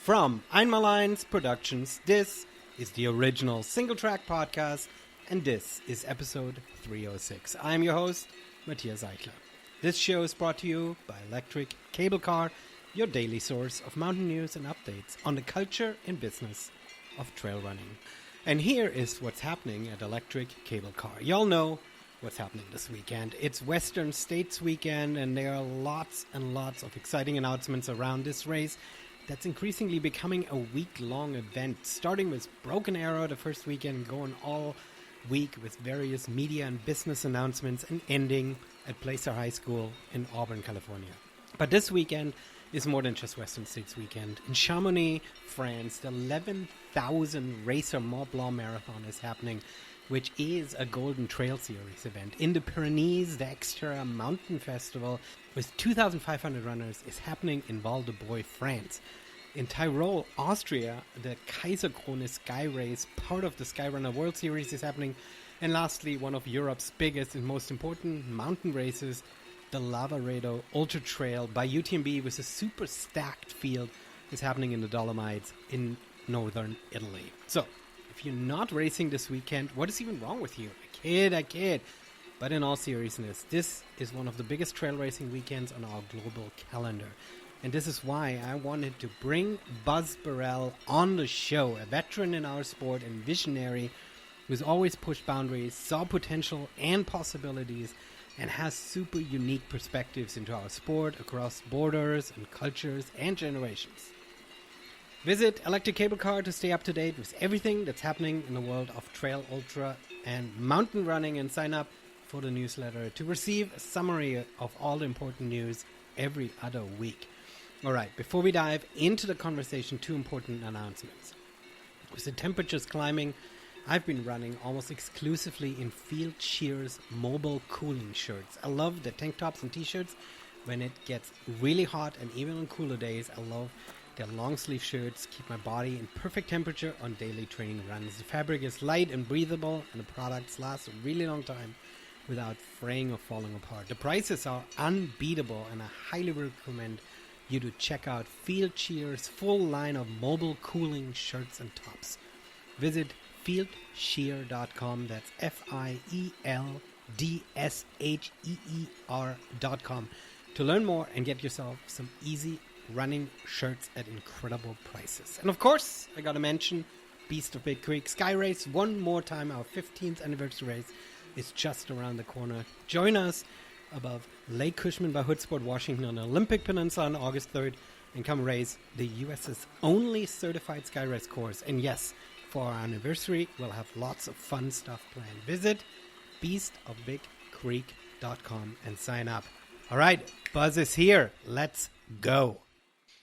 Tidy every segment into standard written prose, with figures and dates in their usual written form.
From Einmalines Productions, this is the original Singletrack podcast, and this is episode 306. I'm your host, Matthias Eichler. This show is brought to you by Electric Cable Car, your daily source of mountain news and updates on the culture and business of trail running. And here is what's happening at Electric Cable Car. Y'all know what's happening this weekend. It's Western States weekend, and there are lots and lots of exciting announcements around this race that's increasingly becoming a week-long event, starting with Broken Arrow the first weekend, going all week with various media and business announcements, and ending at Placer High School in Auburn, California. But this weekend is more than just Western States weekend. In Chamonix, France, the 11,000 Racer Mont Blanc Marathon is happening, which is a Golden Trail Series event. In the Pyrenees, the Extra Mountain Festival with 2,500 runners is happening in Val de Bois, France. In Tyrol, Austria, the Kaiserkrone Sky Race, part of the Skyrunner World Series, is happening. And lastly, one of Europe's biggest and most important mountain races, the Lavaredo Ultra Trail by UTMB with a super stacked field, is happening in the Dolomites in northern Italy. So, if you're not racing this weekend, what is even wrong with you? I kid. But in all seriousness, this is one of the biggest trail racing weekends on our global calendar. And this is why I wanted to bring Buzz Burrell on the show, a veteran in our sport and visionary who's always pushed boundaries, saw potential and possibilities, and has super unique perspectives into our sport across borders and cultures and generations. Visit Electric Cable Car to stay up to date with everything that's happening in the world of trail, ultra, and mountain running, and sign up for the newsletter to receive a summary of all the important news every other week. All right, before we dive into the conversation, two important announcements. With the temperatures climbing, I've been running almost exclusively in Field Shear's mobile cooling shirts. I love the tank tops and t-shirts when it gets really hot, and even on cooler days, I love their long sleeve shirts, keep my body in perfect temperature on daily training runs. The fabric is light and breathable, and the products last a really long time without fraying or falling apart. The prices are unbeatable, and I highly recommend you to check out Field Shear's full line of mobile cooling shirts and tops. Visit fieldshear.com. That's FIELDSHEER.com to learn more and get yourself some easy running shirts at incredible prices. And of course, I gotta mention Beast of Big Creek Sky Race one more time. Our 15th anniversary race is just around the corner. Join us above Lake Cushman by Hoodsport, Washington on the Olympic Peninsula on August 3rd and come race the US's only certified sky race course. And yes, for our anniversary, we'll have lots of fun stuff planned. Visit beastofbigcreek.com and sign up. All right, Buzz is here. Let's go.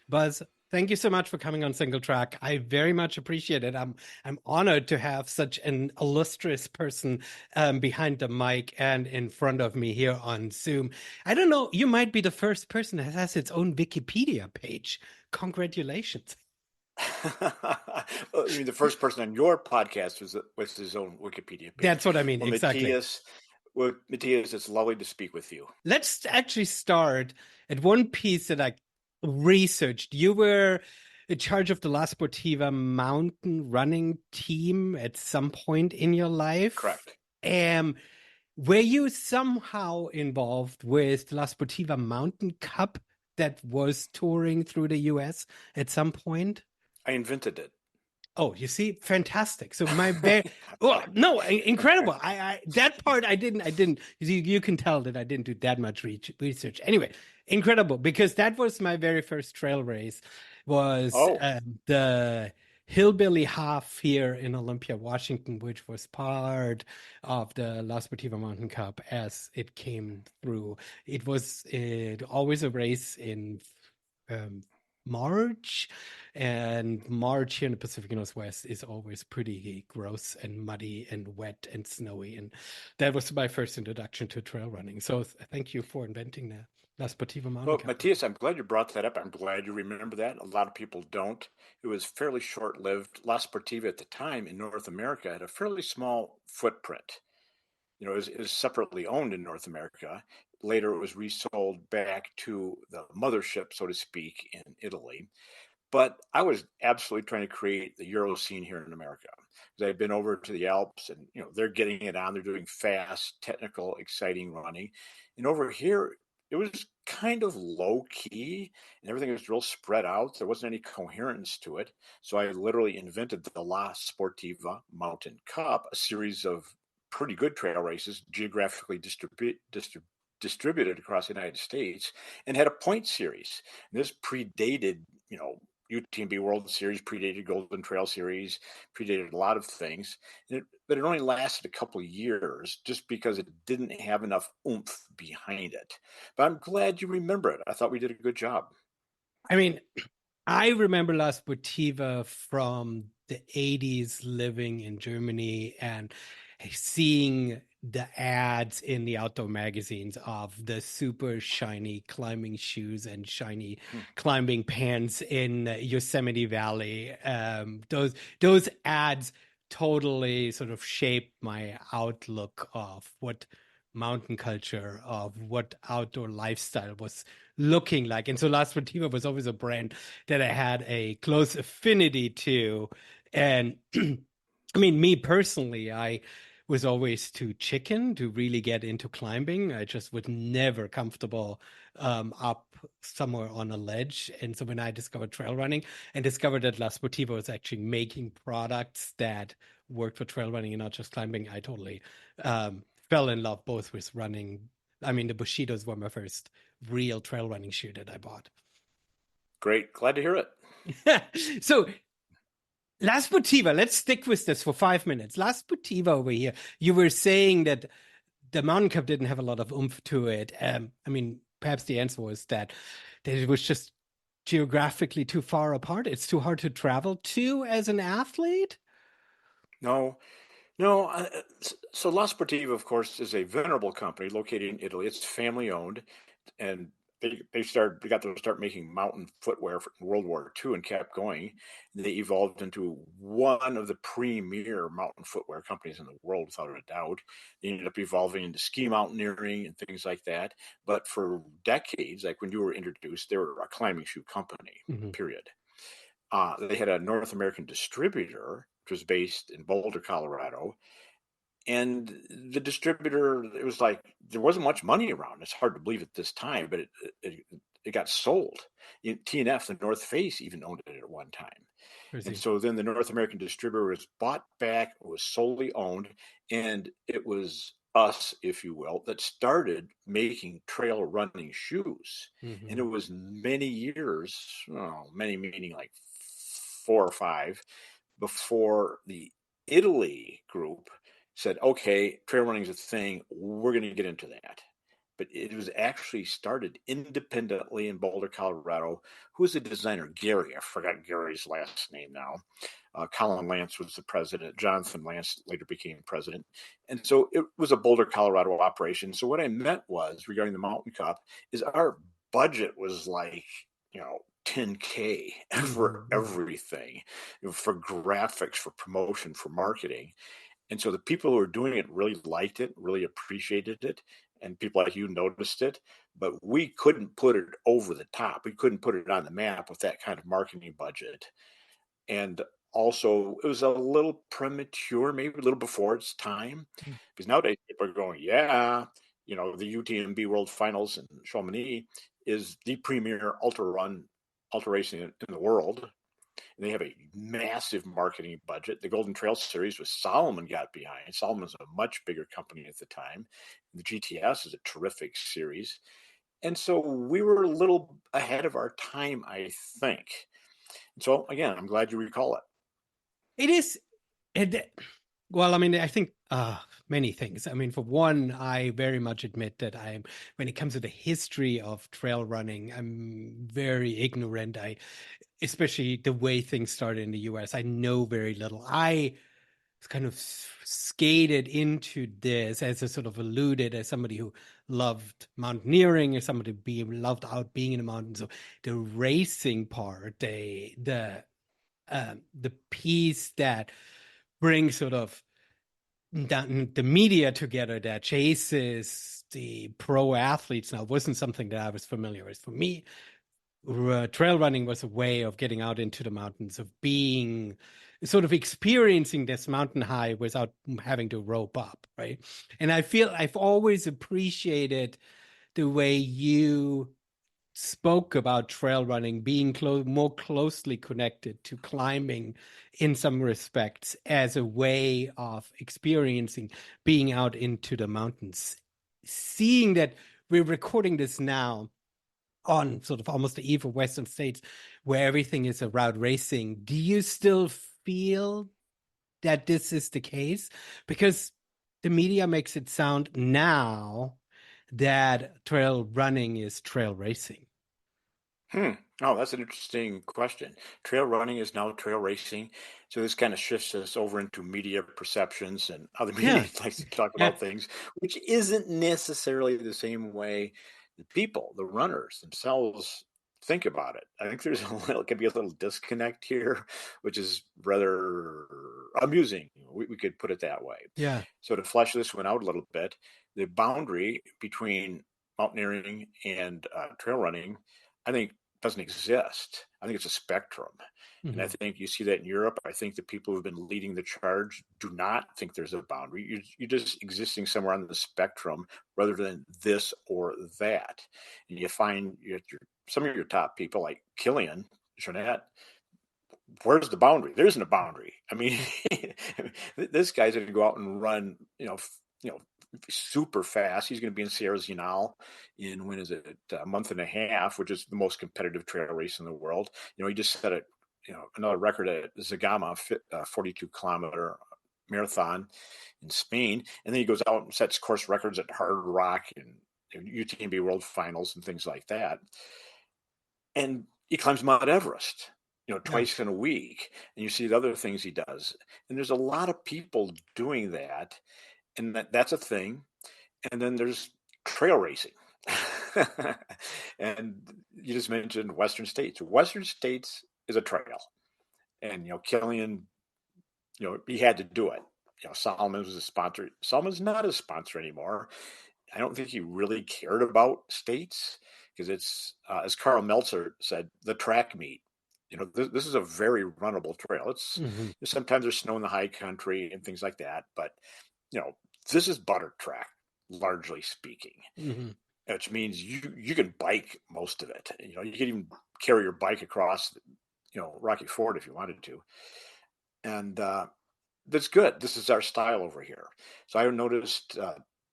Buzz, thank you so much for coming on Singletrack. I very much appreciate it. I'm honored to have such an illustrious person behind the mic and in front of me here on Zoom. I don't know, you might be the first person that has its own Wikipedia page. Congratulations. You mean the first person on your podcast was his own Wikipedia page? That's what I mean, well, exactly. Matthias, it's lovely to speak with you. Let's actually start at one piece that I researched. You were in charge of the La Sportiva mountain running team at some point in your life. Correct. Were you somehow involved with the La Sportiva Mountain Cup that was touring through the US at some point? I invented it. Oh, you see, fantastic. So incredible. I that part I didn't. You can tell that I didn't do that much research. Anyway, incredible, because that was my very first trail race. Was the Hillbilly Half here in Olympia, Washington, which was part of the La Sportiva Mountain Cup as it came through. It was always a race in March, and March here in the Pacific Northwest is always pretty gross and muddy and wet and snowy, and that was my first introduction to trail running. So thank you for inventing the La Sportiva Mountain Cup. Matthias, I'm glad you brought that up. I'm glad you remember that. A lot of people don't. It was fairly short-lived. La Sportiva at the time in North America had a fairly small footprint. It was separately owned in North America. Later, it was resold back to the mothership, so to speak, in Italy. But I was absolutely trying to create the Euro scene here in America. 'Cause I've been over to the Alps and, they're getting it on. They're doing fast, technical, exciting running. And over here, it was kind of low key and everything was real spread out. There wasn't any coherence to it. So I literally invented the La Sportiva Mountain Cup, a series of pretty good trail races geographically distributed across the United States, and had a point series. And this predated, UTMB World Series, predated Golden Trail Series, predated a lot of things. But it only lasted a couple of years just because it didn't have enough oomph behind it. But I'm glad you remember it. I thought we did a good job. I mean, I remember La Sportiva from the 80s living in Germany and seeing the ads in the outdoor magazines of the super shiny climbing shoes and shiny Hmm. climbing pants in Yosemite Valley. Those ads totally sort of shaped my outlook of what mountain culture, of what outdoor lifestyle was looking like. And so La Sportiva was always a brand that I had a close affinity to. And I mean, me personally, I was always too chicken to really get into climbing. I just was never comfortable up somewhere on a ledge. And so when I discovered trail running and discovered that La Sportiva was actually making products that worked for trail running and not just climbing, I totally fell in love both with running. I mean, the Bushidos were my first real trail running shoe that I bought. Great. Glad to hear it. So La Sportiva, let's stick with this for 5 minutes. La Sportiva over here, you were saying that the Mountain Cup didn't have a lot of oomph to it. I mean, perhaps the answer was that it was just geographically too far apart. It's too hard to travel to as an athlete. No, no. So La Sportiva, of course, is a venerable company located in Italy. It's family owned, and they got to start making mountain footwear in World War II and kept going. They evolved into one of the premier mountain footwear companies in the world, without a doubt. They ended up evolving into ski mountaineering and things like that. But for decades, like when you were introduced, they were a climbing shoe company. Mhm. Period. They had a North American distributor, which was based in Boulder, Colorado, and the distributor, it was like there wasn't much money around. It's hard to believe at this time, but it got sold. TNF, the North Face, even owned it at one time. And Crazy. so then the North American distributor was bought back, was solely owned, and it was us, if you will, that started making trail running shoes. And it Mhm. was many years, many meaning like 4 or 5, before the Italy group said, okay, trail running is a thing. We're going to get into that. But it was actually started independently in Boulder, Colorado. Who was the designer? Gary. I forgot Gary's last name now. Colin Lance was the president. Jonathan Lance later became president. And so it was a Boulder, Colorado operation. So what I meant was, regarding the Mountain Cup, is our budget was like, 10K for Mhm. everything, for graphics, for promotion, for marketing. And so the people who were doing it really liked it, really appreciated it, and people like you noticed it. But we couldn't put it over the top. We couldn't put it on the map with that kind of marketing budget. And also, it was a little premature, maybe a little before its time, because nowadays people are going, yeah, the UTMB World Finals in Chamonix is the premier ultra racing in the world. And they have a massive marketing budget. The Golden Trail Series with Solomon got behind. Solomon was a much bigger company at the time. The GTS is a terrific series. And so we were a little ahead of our time, I think. So again, I'm glad you recall it. It is. It, well, I mean, I think many things. I mean, for one, I very much admit that when it comes to the history of trail running, I'm very ignorant. Especially the way things started in the US, I know very little. I kind of skated into this as a sort of alluded as somebody who loved mountaineering or somebody loved out being in the mountains. So the racing part, the piece that brings sort of the media together that chases the pro athletes now wasn't something that I was familiar with. For me, trail running was a way of getting out into the mountains, of being sort of experiencing this mountain high without having to rope up, right? And I feel I've always appreciated the way you spoke about trail running being more closely connected to climbing in some respects as a way of experiencing being out into the mountains. Seeing that we're recording this now on sort of almost the eve of Western states where everything is around racing, do you still feel that this is the case? Because the media makes it sound now that trail running is trail racing. Hmm. Oh, that's an interesting question. Trail running is now trail racing. So this kind of shifts us over into media perceptions and how the media Yeah. likes to talk Yeah. about things, which isn't necessarily the same way the people, the runners themselves think about it. I think there's a little, can be a little disconnect here, which is rather amusing. We could put it that way. Yeah. So to flesh this one out a little bit, the boundary between mountaineering and trail running, I think doesn't exist. I think it's a spectrum. And I Mm-hmm. think you see that in Europe. I think the people who've been leading the charge do not think there's a boundary. You're just existing somewhere on the spectrum rather than this or that. And you find some of your top people like Killian Jornet, where's the boundary? There isn't a boundary. I mean, this guy's going to go out and run, super fast. He's going to be in Sierra Zinal in, when is it, a month and a half, which is the most competitive trail race in the world. He just set another record at Zagama, 42-kilometer marathon in Spain, and then he goes out and sets course records at Hard Rock and UTMB World Finals and things like that. And he climbs Mount Everest, Yeah. twice in a week. And you see the other things he does. And there's a lot of people doing that. And that's a thing. And then there's trail racing. And you just mentioned Western States. Western States is a trail. And, Killian, he had to do it. Solomon was a sponsor. Solomon's not a sponsor anymore. I don't think he really cared about states because it's, as Carl Meltzer said, the track meet. This is a very runnable trail. Mm-hmm. Sometimes there's snow in the high country and things like that, but you know, this is butter track, largely speaking, Mm-hmm. which means you can bike most of it. You can even carry your bike across, Rocky Ford if you wanted to, and that's good. This is our style over here. So I noticed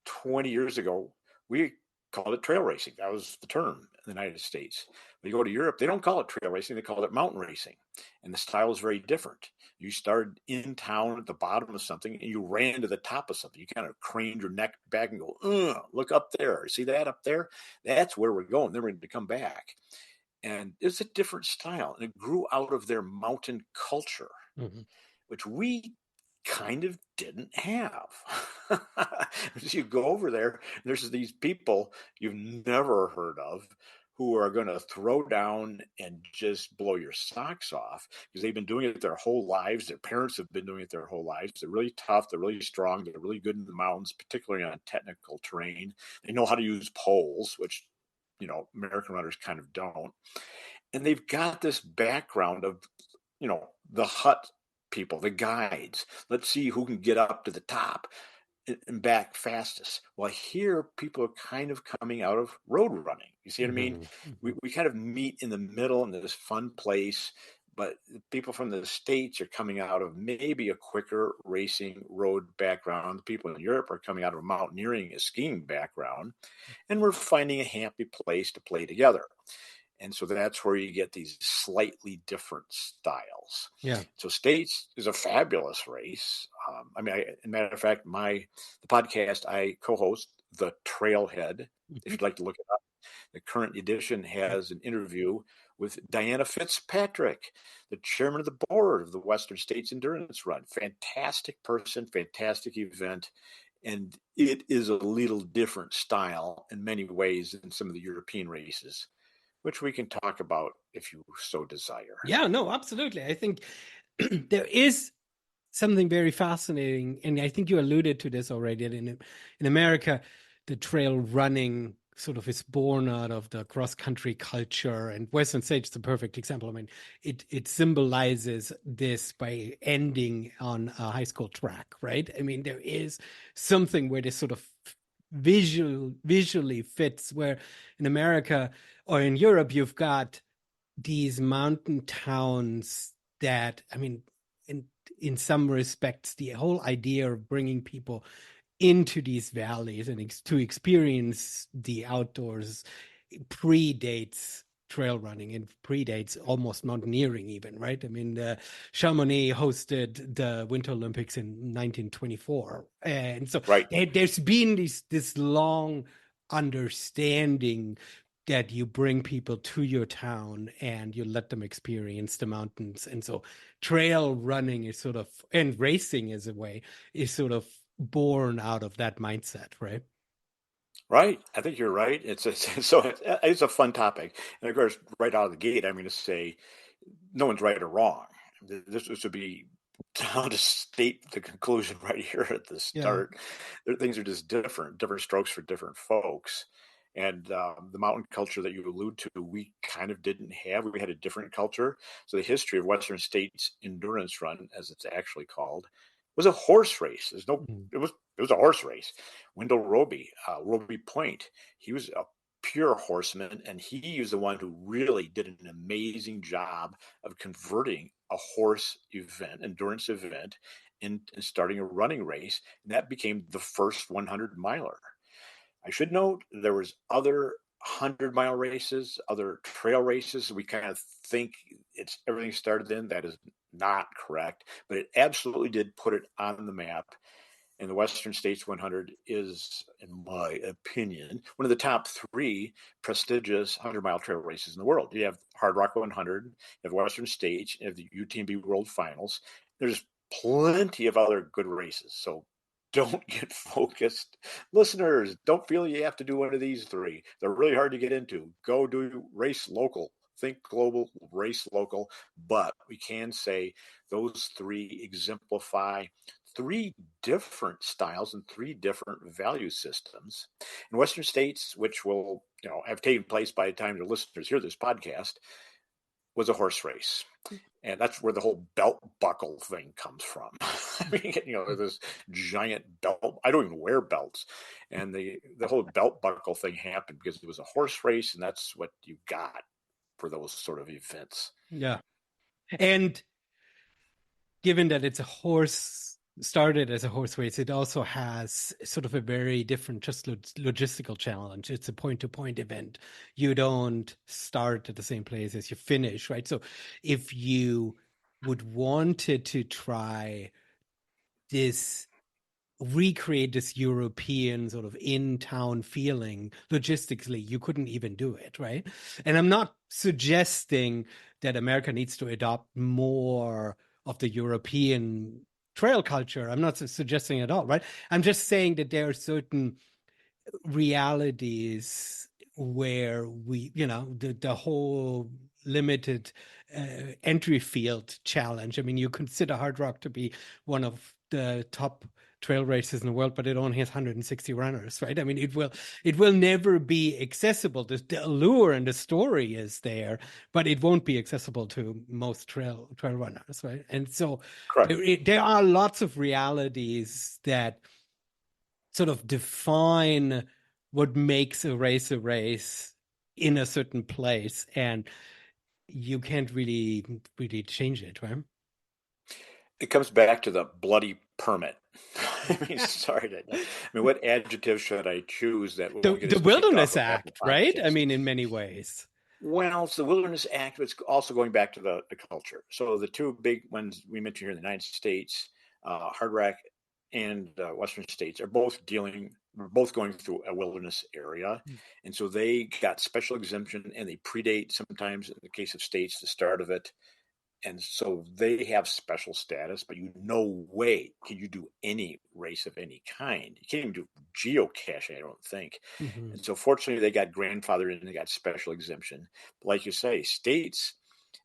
20 years ago, we called it trail racing. That was the term in the United States. When you go to Europe, they don't call it trail racing, they call it mountain racing. And the style is very different. You started in town at the bottom of something and you ran to the top of something. You kind of craned your neck back and go, look up there. See that up there? That's where we're going. Then we're going to come back. And it's a different style. And it grew out of their mountain culture, Mm-hmm. which we kind of didn't have. You go over there, there's these people you've never heard of who are going to throw down and just blow your socks off because they've been doing it their whole lives. Their parents have been doing it their whole lives. They're really tough. They're really strong. They're really good in the mountains, particularly on technical terrain. They know how to use poles, which, American runners kind of don't. And they've got this background of, the hut people, the guides. Let's see who can get up to the top and back fastest. Well, here people are kind of coming out of road running. You see what I mean? Mm-hmm. We kind of meet in the middle in this fun place, but people from the States are coming out of maybe a quicker racing road background. The people in Europe are coming out of a mountaineering, a skiing background, and we're finding a happy place to play together. And so that's where you get these slightly different styles. Yeah. So States is a fabulous race. As a matter of fact, the podcast I co-host, The Trailhead, if Mm-hmm. you'd like to look it up, the current edition has an interview with Diana Fitzpatrick, the chairman of the board of the Western States Endurance Run. Fantastic person, fantastic event. And it is a little different style in many ways than some of the European races, which we can talk about if you so desire. Yeah, no, absolutely. I think there is something very fascinating, and I think you alluded to this already. In America, the trail running sort of is born out of the cross-country culture, and Western States is the perfect example. I mean, it symbolizes this by ending on a high school track, right? I mean, there is something where this sort of visually fits, where in America or in Europe you've got these mountain towns that, I mean, in some respects, the whole idea of bringing people into these valleys and to experience the outdoors predates trail running and predates almost mountaineering even, right? I mean, Chamonix hosted the Winter Olympics in 1924. And so Right. there's been this long understanding that you bring people to your town and you let them experience the mountains. And so trail running is sort of, and racing as a way, is sort of born out of that mindset, right? Right. I think you're right. It's a fun topic. And of course, right out of the gate, I'm going to say no one's right or wrong. This would be how to state the conclusion right here at the Yeah. start. Things are just different strokes for different folks. And the mountain culture that you allude to, we kind of didn't have. We had a different culture. So the history of Western States Endurance Run, as it's actually called, was a horse race. Mhm. It was a horse race. Wendell Roby, Roby Point, he was a pure horseman, and he was the one who really did an amazing job of converting a horse event, endurance event, in starting a running race, and that became the first 100 miler. I should note there was other 100-mile races, other trail races. We kind of think it's everything started then. That is not correct, but it absolutely did put it on the map. And the Western States 100 is, in my opinion, one of the top three prestigious 100-mile trail races in the world. You have Hard Rock 100, you have Western States, you have the UTMB World Finals. There's plenty of other good races. So don't get focused. Listeners, don't feel you have to do one of these three. They're really hard to get into. Go do race local. Think global, race local. But we can say those three exemplify three different styles and three different value systems. In Western states, which will have taken place by the time the listeners hear this podcast, was a horse race. And that's where the whole belt buckle thing comes from. I mean, this giant belt. I don't even wear belts. And the whole belt buckle thing happened because it was a horse race, and that's what you got for those sort of events. Yeah. And given that it's a horse, started as a horse race, it also has sort of a very different just logistical challenge. It's a point-to-point event. You don't start at the same place as you finish, right? So if you would wanted to try this, recreate this European sort of in-town feeling logistically, you couldn't even do it, right? And I'm not suggesting that America needs to adopt more of the European trail culture. I'm not suggesting at all, right? I'm just saying that there are certain realities where the whole limited entry field challenge. I mean, you consider Hard Rock to be one of the top trail races in the world, but it only has 160 runners, right? I mean, it will never be accessible. The allure and the story is there, but it won't be accessible to most trail runners, right? And so Correct. there are lots of realities that sort of define what makes a race in a certain place, and you can't really change it, right? It comes back to the bloody permit. I mean, sorry. I mean, what adjective should I choose that won't get The us kicked off Wilderness of Apple Act, right? I Podcasts? mean, in many ways. Well, it's the Wilderness Act, but it's also going back to the culture. So the two big ones we mentioned here in the United States, Hard Rock and Western States, we're both going through a wilderness area. And so they got special exemption, and they predate sometimes, in the case of states, the start of it. And so they have special status, but no way can you do any race of any kind. You can't even do geocaching, I don't think. Mm-hmm. And so fortunately they got grandfathered and they got special exemption. But like you say, states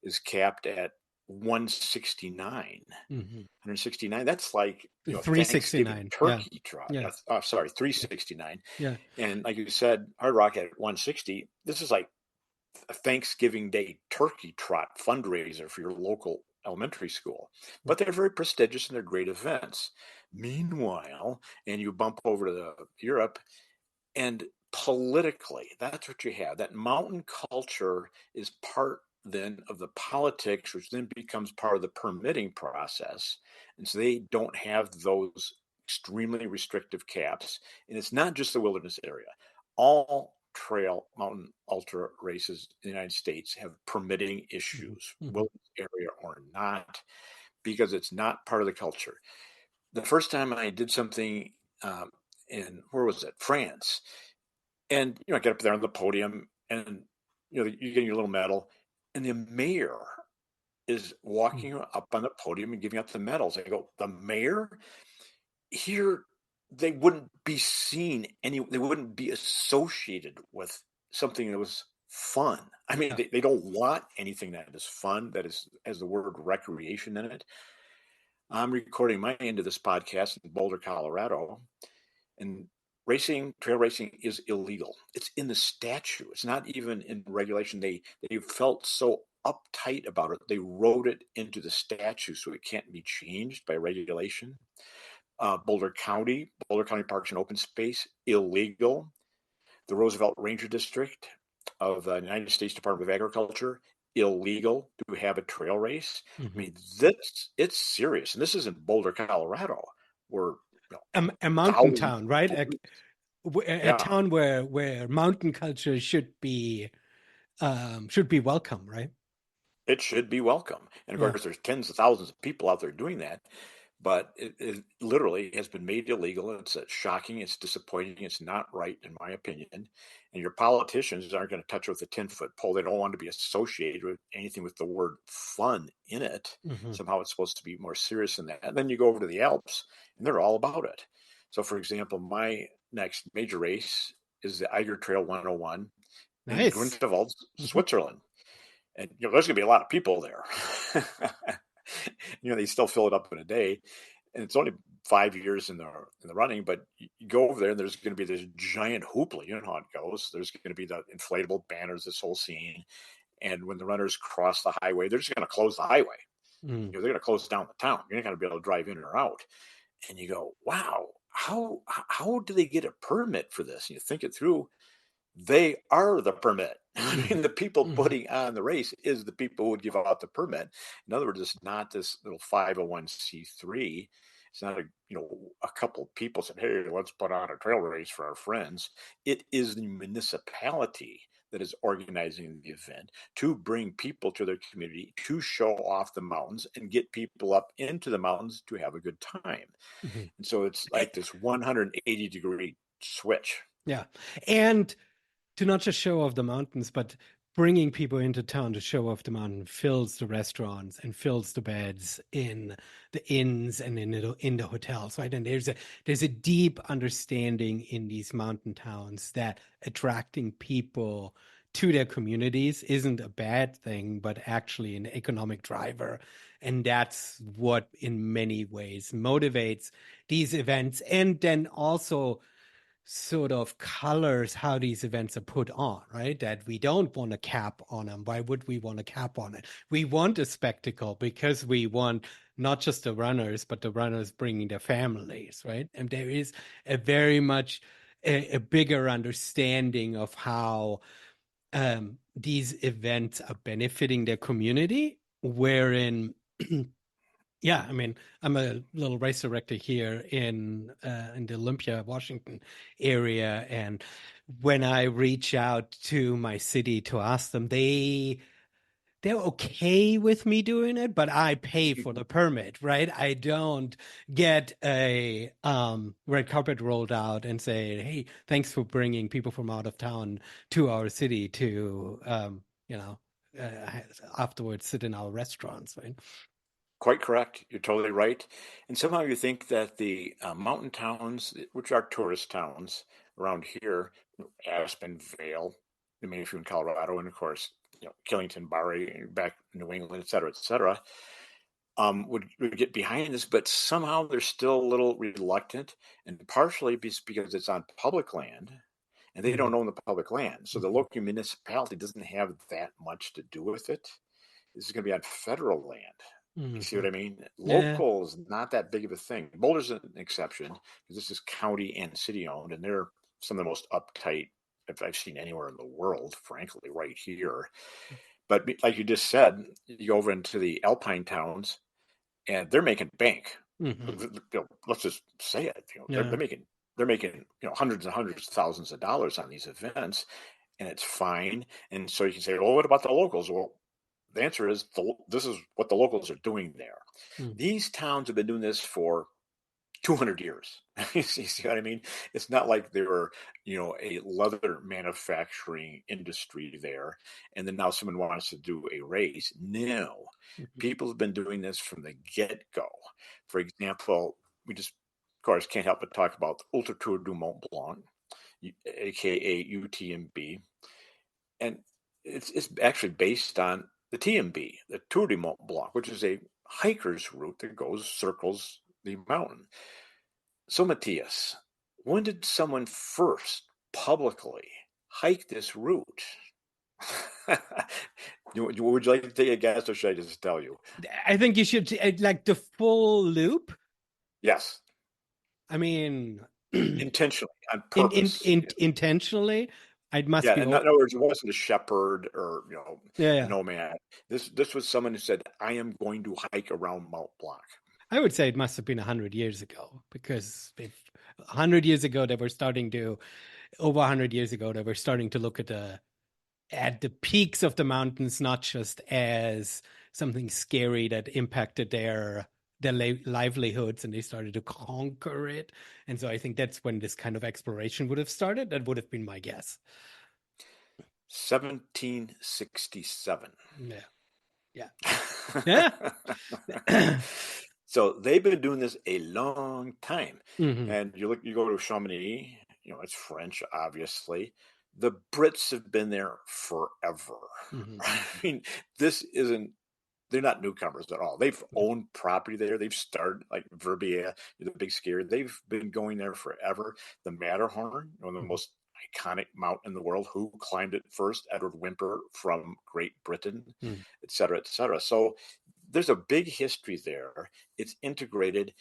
is capped at 169. Mm-hmm. 169. That's like, Thanksgiving 369. Yeah. turkey trot. Yeah. Sorry, 369. Yeah. And like you said, Hard Rock at 160. This is like a Thanksgiving Day turkey trot fundraiser for your local elementary school. But they're very prestigious and they're great events. Meanwhile, and you bump over to Europe, and politically, that's what you have. That mountain culture is part then of the politics, which then becomes part of the permitting process. And so they don't have those extremely restrictive caps. And it's not just the wilderness area. All trail mountain ultra races in the United States have permitting Mm-hmm. issues, Mm-hmm. wilderness area or not, because it's not part of the culture. The first time I did something in, where was it? France. And, I get up there on the podium and, you get your little medal. And the mayor is walking up on the podium and giving out the medals. I go, the mayor? Here, they wouldn't be they wouldn't be associated with something that was fun. I mean, Yeah. they don't want anything that is fun, that has the word recreation in it. I'm recording my end of this podcast in Boulder, Colorado, and trail racing is illegal. It's in the statute. It's not even in regulation. They felt so uptight about it. They wrote it into the statute so it can't be changed by regulation. Boulder County Parks and Open Space, illegal. The Roosevelt Ranger District of the United States Department of Agriculture, illegal to have a trail race. I Mm-hmm. mean, it's serious. And this is in Boulder, Colorado, where A mountain thousands town, right? of police. A Yeah, town where mountain culture should be welcome, right? it should be welcome. And of Yeah. course, there's tens of thousands of people out there doing that. But it literally has been made illegal. It's shocking. It's disappointing. It's not right, in my opinion. And your politicians aren't going to touch it with a 10-foot pole. They don't want to be associated with anything with the word fun in it. Mm-hmm. Somehow it's supposed to be more serious than that. And then you go over to the Alps, and they're all about it. So, for example, my next major race is the Eiger Trail 101 in Nice. Grunewald, Mm-hmm. Switzerland. And there's going to be a lot of people there. They still fill it up in a day, and it's only 5 years in the running. But you go over there, and there's going to be this giant hoopla. You know how it goes. There's going to be the inflatable banners, this whole scene. And when the runners cross the highway, they're just going to close the highway. Mm. They're going to close down the town. You're not going to be able to drive in or out. And you go, wow, how do they get a permit for this? And you think it through. They are the permit. I Mm-hmm. mean, the people Mm-hmm. putting on the race is the people who would give out the permit. In other words, it's not this little 501c3. It's not a couple people said, "Hey, let's put on a trail race for our friends." It is the municipality that is organizing the event to bring people to their community, to show off the mountains and get people up into the mountains to have a good time. Mm-hmm. And so it's like this 180-degree switch. Yeah. And to not just show off the mountains, but bringing people into town to show off the mountain fills the restaurants and fills the beds in the inns and in the hotels, right? And there's a deep understanding in these mountain towns that attracting people to their communities isn't a bad thing, but actually an economic driver. And that's what in many ways motivates these events. And then also sort of colors how these events are put on, right? That we don't want a cap on them. Why would we want a cap on it? We want a spectacle because we want not just the runners, but the runners bringing their families, right? And there is a very much a bigger understanding of how these events are benefiting their community, wherein yeah, I mean, I'm a little race director here in the Olympia, Washington area, and when I reach out to my city to ask them, they're okay with me doing it, but I pay for the permit, right? I don't get a red carpet rolled out and say, "Hey, thanks for bringing people from out of town to our city to afterwards sit in our restaurants," right? Quite correct. You're totally right. And somehow you think that the mountain towns, which are tourist towns around here, Aspen, Vail, New Hampshire, in Colorado, and of course Killington, Barre, back in New England, et cetera, would get behind this, but somehow they're still a little reluctant, and partially because it's on public land, and they Mhm. don't own the public land, so the Mhm. local municipality doesn't have that much to do with it. This is going to be on federal land. You see what Mhm. I mean? Yeah. Local is not that big of a thing. Boulder's an exception because this is county and city owned, and they're some of the most uptight I've seen anywhere in the world, frankly, right here. But like you just said, you go over into the Alpine towns, and they're making bank. Mhm. Let's just say it. Yeah. They're making hundreds and hundreds of thousands of dollars on these events, and it's fine. And so you can say, well, what about the locals? Well, the answer is this is what the locals are doing there. Mm. These towns have been doing this for 200 years. You see what I mean? It's not like they were, a leather manufacturing industry there, and then now someone wants to do a race. No, Mhm. people have been doing this from the get go. For example, we just, of course, can't help but talk about the Ultra Tour du Mont Blanc, aka UTMB, and it's actually based on the TMB, the Tour du Mont Blanc, which is a hiker's route that circles the mountain. So, Matthias, when did someone first publicly hike this route? Would you like to take a guess, or should I just tell you? I think you should like the full loop. Yes, I mean, in intentionally, on purpose. intentionally, I must Yeah, be. in other words, it wasn't a shepherd or Yeah, a yeah. nomad. This was someone who said, "I am going to hike around Mount Blanc." I would say it must have been 100 years ago, because if 100 years ago they were starting to, over 100 years ago they were starting to look at the peaks of the mountains not just as something scary that impacted their livelihoods, and they started to conquer it. And so I think that's when this kind of exploration would have started. That would have been my guess. 1767. Yeah, yeah, yeah. So they've been doing this a long time. Hmm. And you go to Chamonix, it's French, obviously. The Brits have been there forever. Hmm. I mean, this isn't, they're not newcomers at all. They've owned property there. They've started like Verbier, the big skier. They've been going there forever. The Matterhorn, one of the most iconic mountain in the world. Who climbed it first? Edward Whymper from Great Britain, Hmm. et cetera, et cetera. So there's a big history there. It's integrated,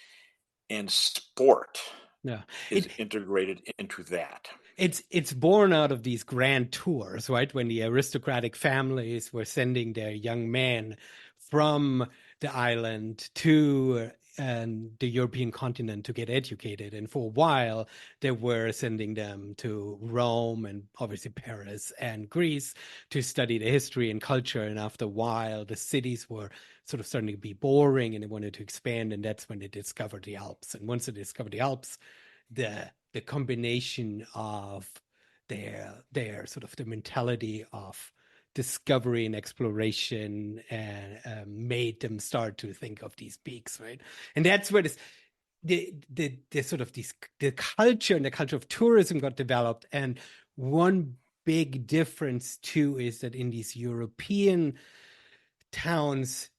and sport Yeah. is integrated into that. It's born out of these grand tours, right? When the aristocratic families were sending their young men from the island to the European continent to get educated. And for a while, they were sending them to Rome and obviously Paris and Greece to study the history and culture. And after a while, the cities were sort of starting to be boring and they wanted to expand. And that's when they discovered the Alps. And once they discovered the Alps, the combination of their sort of the mentality of discovery and exploration and made them start to think of these peaks, right? And that's where the sort of these the culture and the culture of tourism got developed. And one big difference too is that in these European towns,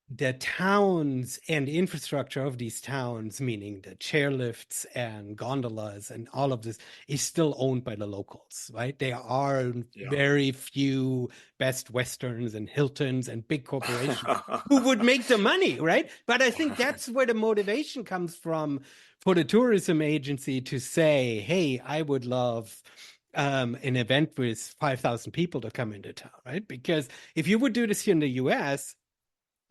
the towns and the infrastructure of these towns, meaning the chairlifts and gondolas and all of this, is still owned by the locals, right? There are Yeah. very few Best Westerns and Hiltons and big corporations who would make the money, right? But I think that's where the motivation comes from for the tourism agency to say, hey, I would love an event with 5,000 people to come into town, right? Because if you would do this here in the US,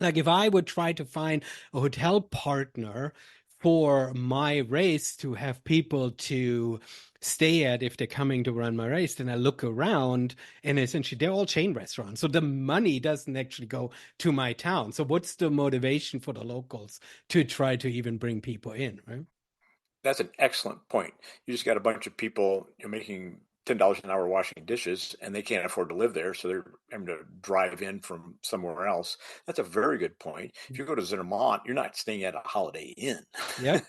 like if I would try to find a hotel partner for my race to have people to stay at if they're coming to run my race, then I look around and essentially they're all chain restaurants. So the money doesn't actually go to my town. So what's the motivation for the locals to try to even bring people in, right? That's an excellent point. You just got a bunch of people making $10 an hour washing dishes, and they can't afford to live there, so they're having to drive in from somewhere else. That's a very good point. If you go to Zermatt, you're not staying at a Holiday Inn. Yep.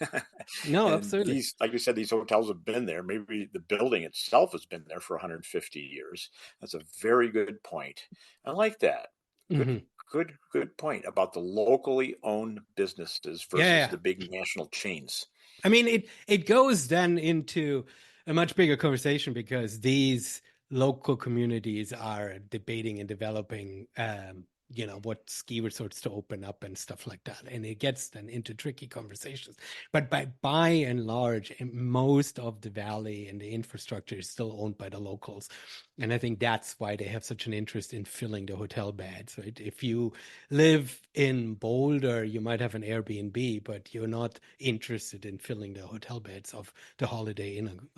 No, And absolutely. these, like you said, these hotels have been there. Maybe the building itself has been there for 150 years. That's a very good point. I like that. Good, Hmm. good point about the locally owned businesses Yeah, versus yeah. the big national chains. I mean, it goes then into a much bigger conversation because these local communities are debating and developing, what ski resorts to open up and stuff like that, and it gets then into tricky conversations. But by and large, most of the valley and the infrastructure is still owned by the locals, and I think that's why they have such an interest in filling the hotel beds. Right? If you live in Boulder, you might have an Airbnb, but you're not interested in filling the hotel beds of the Holiday Inn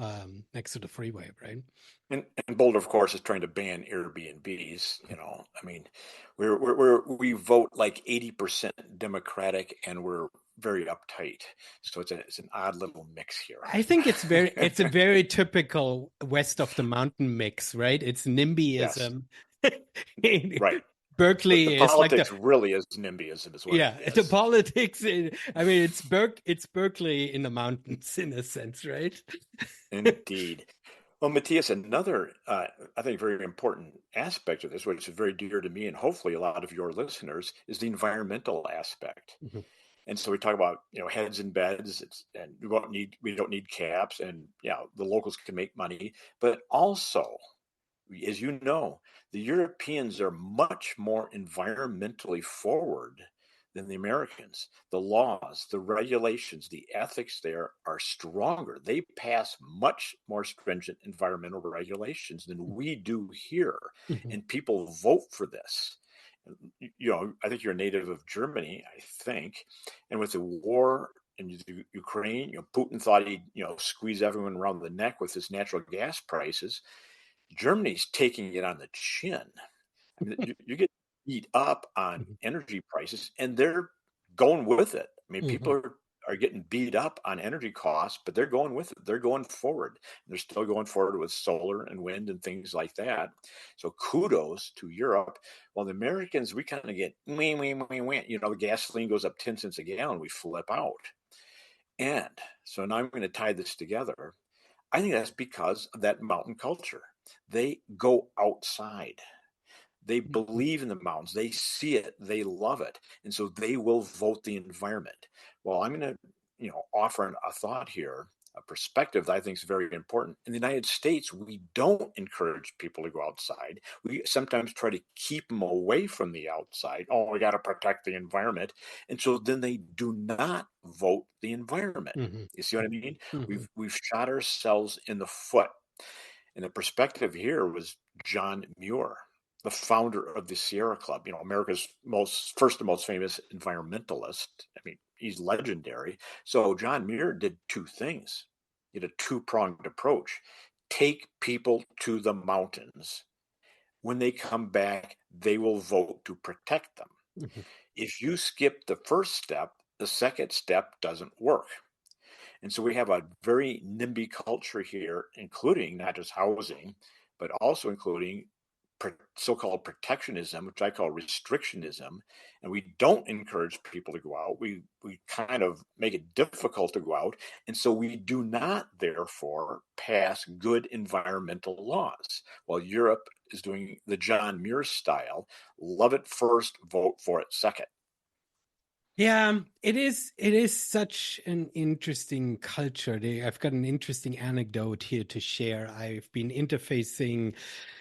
next to the freeway, right? And Boulder, of course, is trying to ban Airbnbs. I mean, we vote like 80% Democratic, and we're very uptight. So it's an odd little mix here. I think it's a very typical west of the mountain mix, right? It's Yes, NIMBYism. right. The Berkeley is like the politics really is NIMBYism, is what it yeah, the is. politics. I mean, it's Berkeley in the mountains in a sense, right? Indeed. Well, Matthias, another, I think, very important aspect of this, which is very dear to me and hopefully a lot of your listeners, is the environmental aspect. Mhm, And so we talk about, heads in beds, and we don't need caps, and yeah, the locals can make money, but also, as you know, the Europeans are much more environmentally forward than the Americans. The laws, the regulations, the ethics there are stronger. They pass much more stringent environmental regulations than we do here. mhm, And people vote for this. I think you're a native of Germany, I think. And with the war in Ukraine, Putin thought he'd, squeeze everyone around the neck with his natural gas prices. Germany's taking it on the chin. I mean, you get beat up on mhm, energy prices, and they're going with it. I mean, people mhm, are getting beat up on energy costs, but they're going with it. They're going forward. They're still going forward with solar and wind and things like that. So kudos to Europe. While the Americans, we kind of get wee, wee, wee, wee. The gasoline goes up 10 cents a gallon, we flip out. And so now I'm going to tie this together. I think that's because of that mountain culture. They go outside. They mhm. believe in the mountains. They see it. They love it. And so they will vote the environment. Well, I'm going to, offer a thought here, a perspective that I think is very important. In the United States, we don't encourage people to go outside. We sometimes try to keep them away from the outside. Oh, we got to protect the environment. And so then they do not vote the environment. Mhm, You see what I mean? mhm, We've shot ourselves in the foot. And the perspective here was John Muir, the founder of the Sierra Club, America's first and most famous environmentalist. I mean, he's legendary. So John Muir did two things. He had a two-pronged approach. Take people to the mountains. When they come back, they will vote to protect them. mhm, If you skip the first step, the second step doesn't work. And so we have a very NIMBY culture here, including not just housing, but also including so-called protectionism, which I call restrictionism. And we don't encourage people to go out. We kind of make it difficult to go out. And so we do not, therefore, pass good environmental laws. While Europe is doing the John Muir style, love it first, vote for it second. Yeah, it is such an interesting culture. I've got an interesting anecdote here to share. I've been interfacing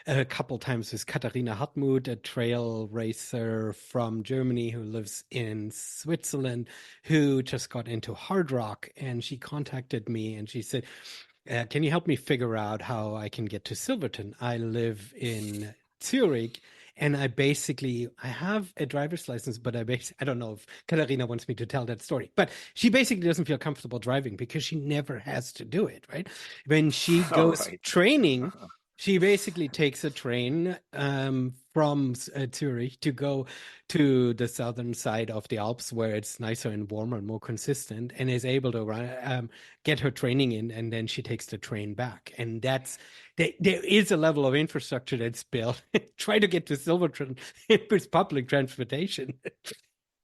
a couple times with Katharina Hartmut, a trail racer from Germany who lives in Switzerland, who just got into hard rock. And she contacted me and she said, can you help me figure out how I can get to Silverton? I live in Zurich, and I have a driver's license, but I don't know if Katharina wants me to tell that story. But she basically doesn't feel comfortable driving because she never has to do it, right? When she All goes right. training, she basically takes a train from Zurich to go to the southern side of the Alps where it's nicer and warmer and more consistent, and is able to get her training in, and then she takes the train back. And there is a level of infrastructure that's built. Try to get to Silverton with public transportation.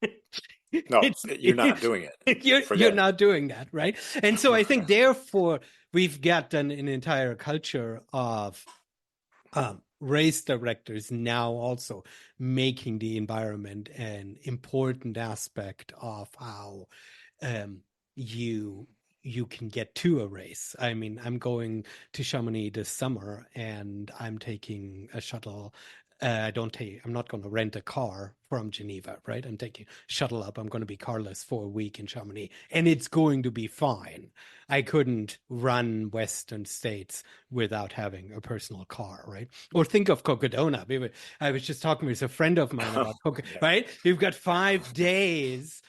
No, It's you're not doing it. you're Forget not doing that, right? And so I think it. therefore we've got an entire culture of race directors now also making the environment an important aspect of how um, you you can get to a race. I mean, I'm going to Chamonix this summer, and I'm taking a shuttle. I'm not going to rent a car from Geneva, right? I'm taking shuttle up. I'm going to be carless for a week in Chamonix, and it's going to be fine. I couldn't run Western states without having a personal car, right? Or think of Cocodona. I was just talking with a friend of mine about Yeah. right? You've got 5 days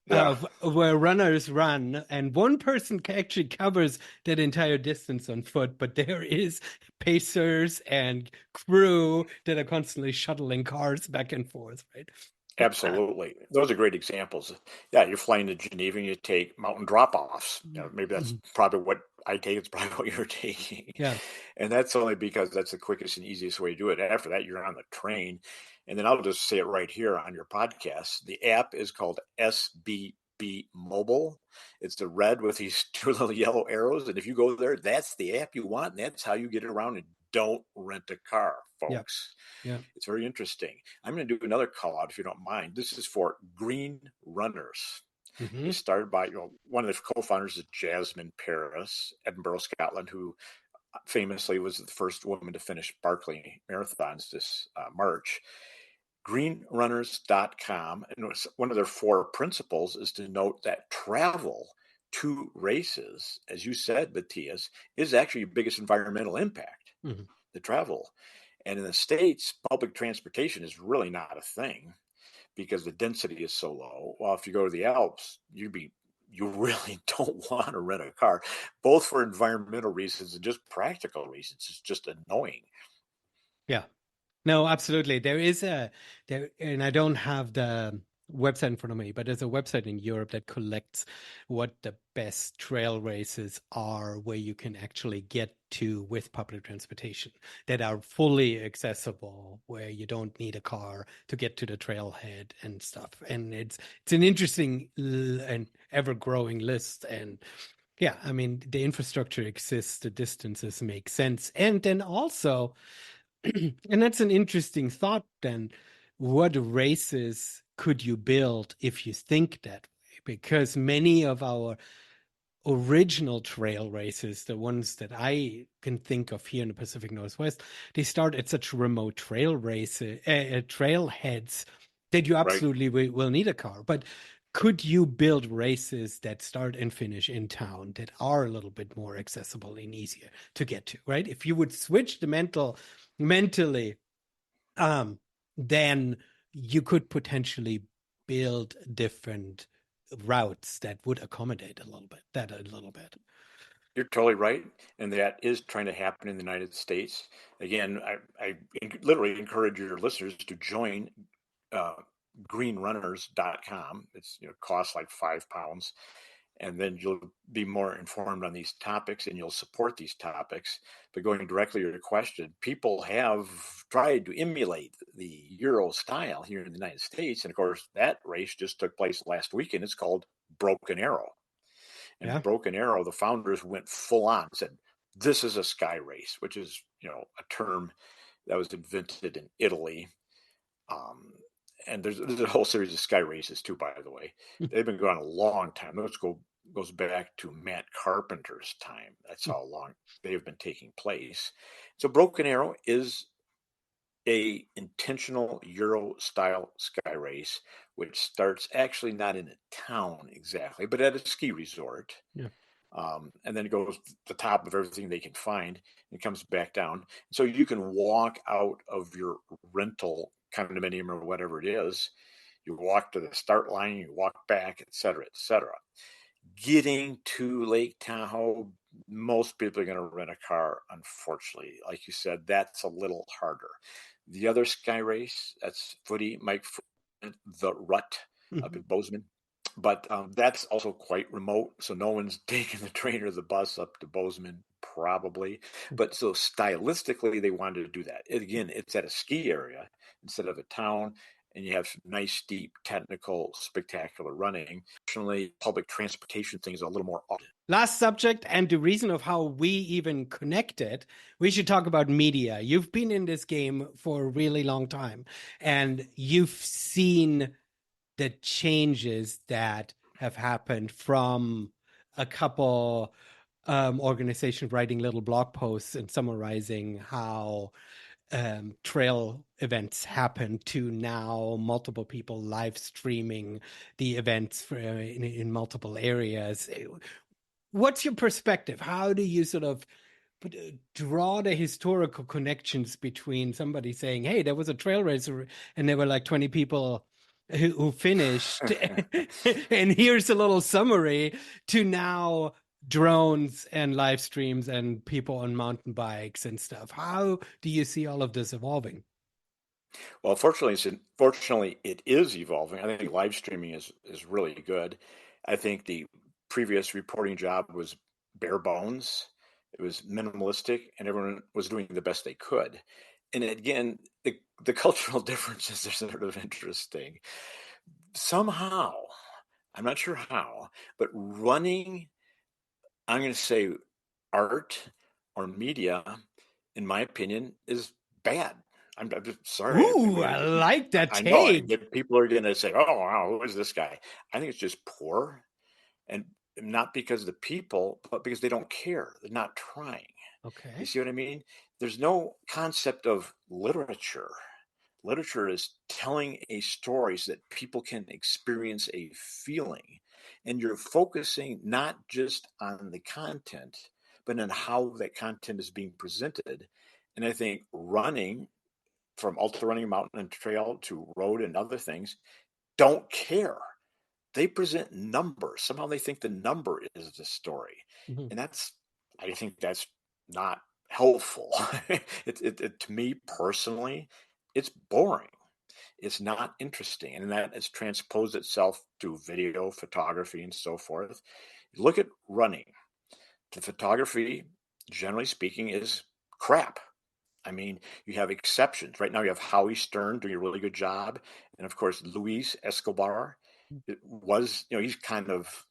Yeah. where runners run, and one person actually covers that entire distance on foot, but there is pacers and crew that are constantly shuttling cars back and forth, right? Absolutely. Those are great examples. Yeah, you're flying to Geneva and you take mountain drop-offs. Maybe that's Mhm. probably what I take. It's probably what you're taking. Yeah. And that's only because that's the quickest and easiest way to do it. After that, you're on the train. And then I'll just say it right here on your podcast. The app is called SBB Mobile. It's the red with these two little yellow arrows. And if you go there, that's the app you want. And that's how you get around, and don't rent a car, Yeah. folks. Yeah. It's very interesting. I'm going to do another call out if you don't mind. This is for green runners. Hmm. It's started by one of the co-founders is Jasmine Paris, Edinburgh, Scotland, who famously was the first woman to finish Barkley marathons this March. Greenrunners.com, and one of their 4 principles is to note that travel to races, as you said, Matthias, is actually your biggest environmental impact. Hmm. The travel. And in the States, public transportation is really not a thing because the density is so low. Well, if you go to the Alps, you really don't want to rent a car, both for environmental reasons and just practical reasons. It's just annoying. Yeah. No, absolutely. There, and I don't have the website in front of me, but there's a website in Europe that collects what the best trail races are where you can actually get to with public transportation that are fully accessible, where you don't need a car to get to the trailhead and stuff. And it's an interesting and ever-growing list. And yeah, I mean, the infrastructure exists, the distances make sense. And then also and that's an interesting thought then. What races could you build if you think that way? Because many of our original trail races, the ones that I can think of here in the Pacific Northwest, they start at such remote trail races, trailheads that you Right? absolutely will need a car. But could you build races that start and finish in town that are a little bit more accessible and easier to get to, right? If you would switch the mentally, um, then you could potentially build different routes that would accommodate that a little bit. You're totally right. And that is trying to happen in the United States. Again, I literally encourage your listeners to join uh, greenrunners.com. It's costs like £5, and then you'll be more informed on these topics and you'll support these topics. But going directly to your question, people have tried to emulate the Euro style here in the United States. And of course, that race just took place last weekend. It's called Broken Arrow. And Yeah. Broken Arrow, the founders went full on, said, this is a sky race, which is, a term that was invented in Italy. Um, and there's a whole series of sky races too, by the way. They've been going a long time. Goes back to Matt Carpenter's time. That's how long they've been taking place. So Broken Arrow is a intentional Euro style sky race, which starts actually not in a town exactly, but at a ski resort. Yeah. And then it goes to the top of everything they can find and comes back down. So you can walk out of your rental condominium or whatever it is. You walk to the start line, you walk back, et cetera, et cetera. Getting to Lake Tahoe, most people are going to rent a car, unfortunately. Like you said, that's a little harder. The other sky race, that's footy, Mike, the Rut up Mhm. in Bozeman. But that's also quite remote, so no one's taking the train or the bus up to Bozeman, probably. But so stylistically, they wanted to do that. Again, it's at a ski area instead of a town, and you have some nice, steep, technical, spectacular running. Fortunately, public transportation things are a little more often. Last subject, and the reason of how we even connected, we should talk about media. You've been in this game for a really long time, and you've seen the changes that have happened from a couple organizations writing little blog posts and summarizing how trail events happen to now multiple people live streaming the events in multiple areas. What's your perspective? How do you sort of draw the historical connections between somebody saying, "Hey, there was a trail racer, and there were like 20 people who finished," and here's a little summary to now drones and live streams and people on mountain bikes and stuff. How do you see all of this evolving? Well, fortunately, it is evolving. I think live streaming is really good. I think the previous reporting job was bare bones. It was minimalistic, and everyone was doing the best they could. And again, the cultural differences are sort of interesting. Somehow, I'm not sure how, but running, I'm going to say art or media, in my opinion, is bad. I'm just sorry. Ooh, I like that I know, and take. yet people are going to say, "Oh, wow, who is this guy?" I think it's just poor, and not because of the people, but because they don't care. They're not trying. You Okay. see what I mean? There's no concept of literature. Literature is telling a story so that people can experience a feeling. And you're focusing not just on the content, but on how that content is being presented. And I think running, from ultra running, mountain and trail to road and other things, don't care. They present numbers. Somehow they think the number is the story. Mhm. And I think that's not helpful. To me personally, it's boring. It's not interesting. And that has transposed itself to video, photography, and so forth. Look at running. The photography, generally speaking, is crap. I mean, you have exceptions. Right now, you have Howie Stern doing a really good job. And of course, Luis Escobar. It was, he's kind of,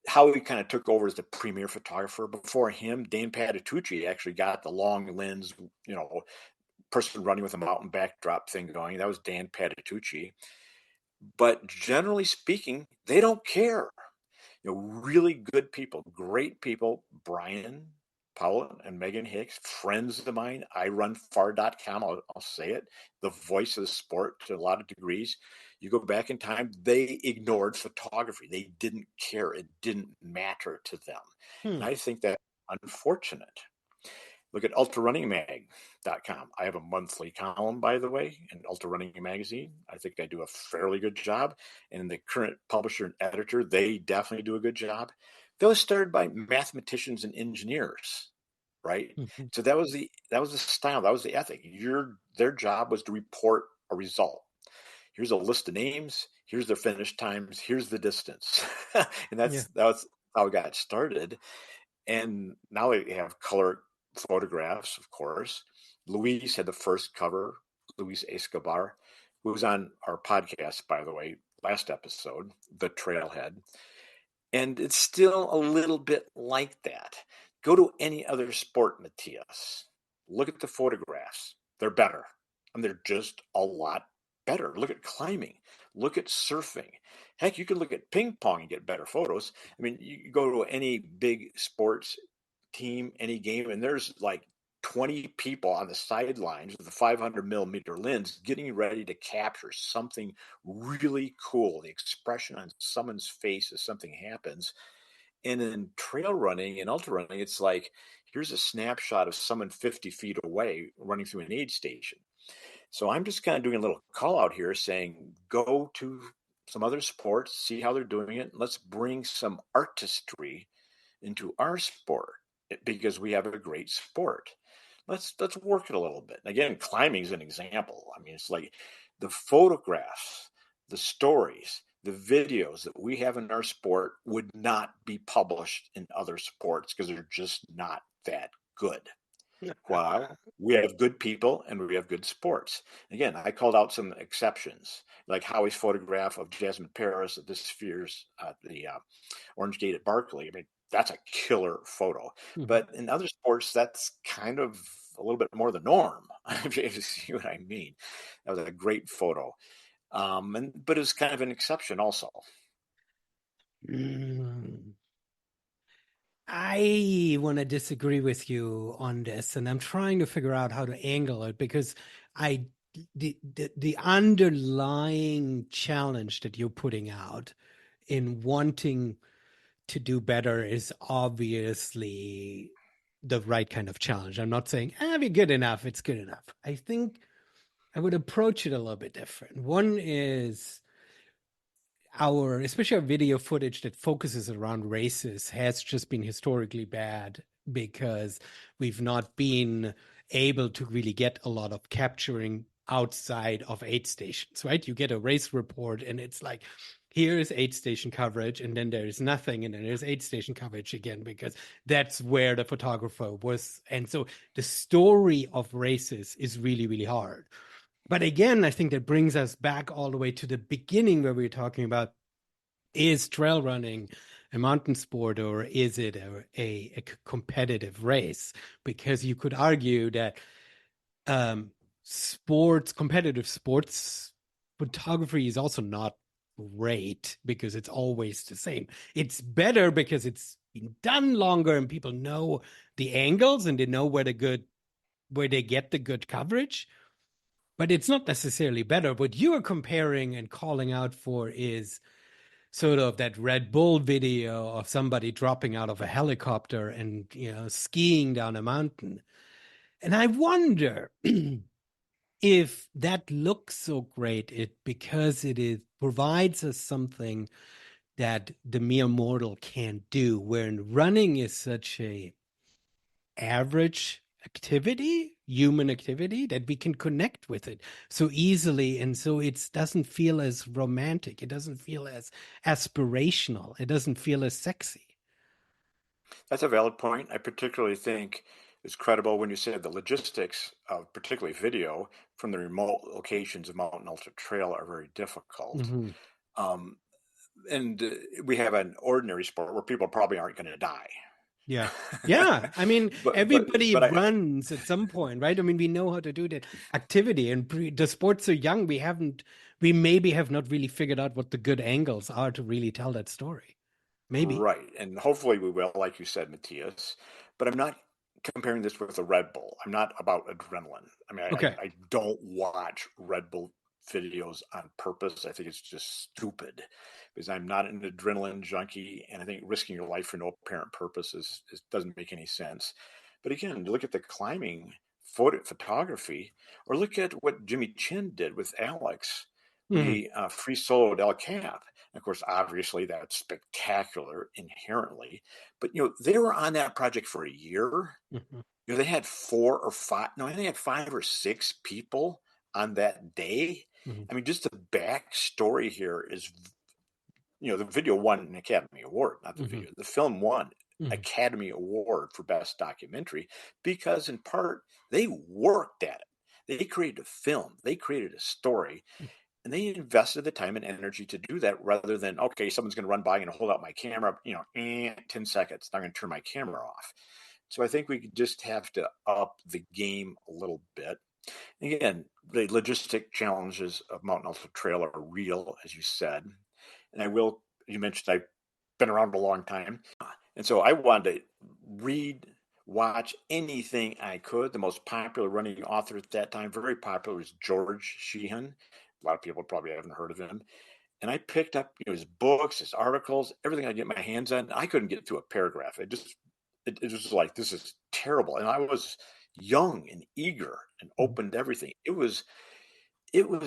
Howie kind of took over as the premier photographer. Before him, Dan Patitucci actually got the long lens, person running with a mountain backdrop thing going. That was Dan Patitucci. But generally speaking, they don't care. Really good people, great people. Brian Powell and Megan Hicks, friends of mine. I run far.com. I'll say it. The voice of the sport to a lot of degrees. You go back in time, they ignored photography. They didn't care. It didn't matter to them. Hmm. And I think that's unfortunate. Look at ultrarunningmag.com. I have a monthly column, by the way, in Ultra Running Magazine. I think I do a fairly good job. And the current publisher and editor, they definitely do a good job. That was started by mathematicians and engineers, right? Mhm. So that was the style, that was the ethic. Their job was to report a result. Here's a list of names, here's their finish times, here's the distance. And Yeah. that was how it got started. And now they have color photographs, of course. Luis had the first cover, Luis Escobar, who was on our podcast, by the way, last episode, The Trailhead. And it's still a little bit like that. Go to any other sport, Matthias. Look at the photographs. They're better. And they're just a lot better. Look at climbing. Look at surfing. Heck, you can look at ping pong and get better photos. I mean, you go to any big sports team, any game, and there's like 20 people on the sidelines with a 500 millimeter lens getting ready to capture something really cool. The expression on someone's face as something happens. And in trail running and ultra running, it's like, here's a snapshot of someone 50 feet away running through an aid station. So I'm just kind of doing a little call out here saying, go to some other sports, see how they're doing it. Let's bring some artistry into our sport because we have a great sport. Let's work it a little bit. Again, climbing is an example. I mean, it's like the photographs, the stories, the videos that we have in our sport would not be published in other sports because they're just not that good. While we have good people and we have good sports. Again, I called out some exceptions, like Howie's photograph of Jasmine Paris at this Sphere's the Orange Gate at Barkley. I mean, that's a killer photo. Mhm. But in other sports, that's kind of a little bit more the norm. If you see what I mean, that was a great photo. But it's kind of an exception also. Mm. I want to disagree with you on this, and I'm trying to figure out how to angle it because I the underlying challenge that you're putting out in wanting to do better is obviously the right kind of challenge. I'm not saying, be good enough, it's good enough. I think I would approach it a little bit different. One is especially our video footage that focuses around races has just been historically bad because we've not been able to really get a lot of capturing outside of aid stations, right? You get a race report and it's like, here's aid station coverage, and then there's nothing, and then there's aid station coverage again, because that's where the photographer was. And so the story of races is really, really hard. But again, I think that brings us back all the way to the beginning where we were talking about, is trail running a mountain sport or is it a competitive race? Because you could argue that competitive sports photography is also not great because it's always the same. It's better because it's been done longer and people know the angles and they know where they get the good coverage, but it's not necessarily better. What you are comparing and calling out for is sort of that Red Bull video of somebody dropping out of a helicopter and, skiing down a mountain. And I wonder if that looks so great, because it provides us something that the mere mortal can't do, wherein running is such a average activity, human activity, that we can connect with it so easily. And so it doesn't feel as romantic. It doesn't feel as aspirational. It doesn't feel as sexy. That's a valid point. I particularly think it's credible when you say the logistics of particularly video from the remote locations of mountain ultra trail are very difficult. Mhm. Um, and we have an ordinary sport where people probably aren't going to die. Yeah. Yeah. I mean, but but everybody but I runs at some point, right? I mean, we know how to do that activity, and the sports are young. We maybe have not really figured out what the good angles are to really tell that story. Maybe. Right, and hopefully we will, like you said, Matthias. But I'm not comparing this with a Red Bull. I'm not about adrenaline. I mean, Okay. I don't watch Red Bull videos on purpose. I think it's just stupid because I'm not an adrenaline junkie, and I think risking your life for no apparent purpose doesn't make any sense. But again, look at the climbing photography, or look at what Jimmy Chin did with Alex when Mhm. he free soloed El Cap. And of course, obviously, that's spectacular inherently. But they were on that project for a year. Mhm. They had four or five. No, they had five or six people on that day. Mhm. I mean, just the backstory here is, the video won an Academy Award, not the Mhm. video. The film won Mhm. Academy Award for Best Documentary because, in part, they worked at it. They created a film. They created a story, and they invested the time and energy to do that rather than, okay, someone's going to run by and hold out my camera, 10 seconds. I'm going to turn my camera off. So I think we just have to up the game a little bit. Again, the logistic challenges of mountain ultra trail are real, as you said. And you mentioned I've been around a long time. And so I wanted to read, watch anything I could. The most popular running author at that time, very popular, was George Sheehan. A lot of people probably haven't heard of him. And I picked up his books, his articles, everything I could get my hands on. I couldn't get through a paragraph. It was like, this is terrible. And I was young and eager and Mhm. open to everything. It was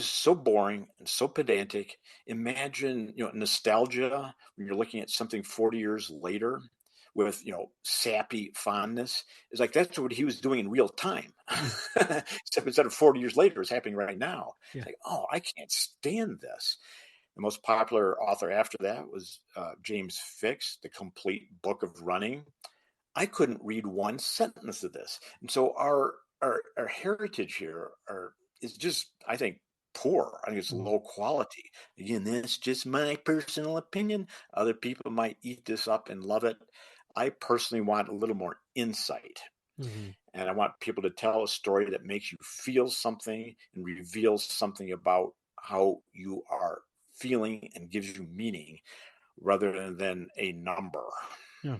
so boring and so pedantic. Imagine, nostalgia when you're looking at something 40 years later with, sappy fondness. It's like that's what he was doing in real time. Mm. Except instead of 40 years later, it's happening right now. It's Yeah. like, oh, I can't stand this. The most popular author after that was James Fix, The Complete Book of Running. I couldn't read one sentence of this. And so our heritage here is just, I think, poor. I think it's Mm. low quality. Again, that's just my personal opinion. Other people might eat this up and love it. I personally want a little more insight. Mhm. And I want people to tell a story that makes you feel something and reveals something about how you are feeling and gives you meaning rather than a number. Yeah.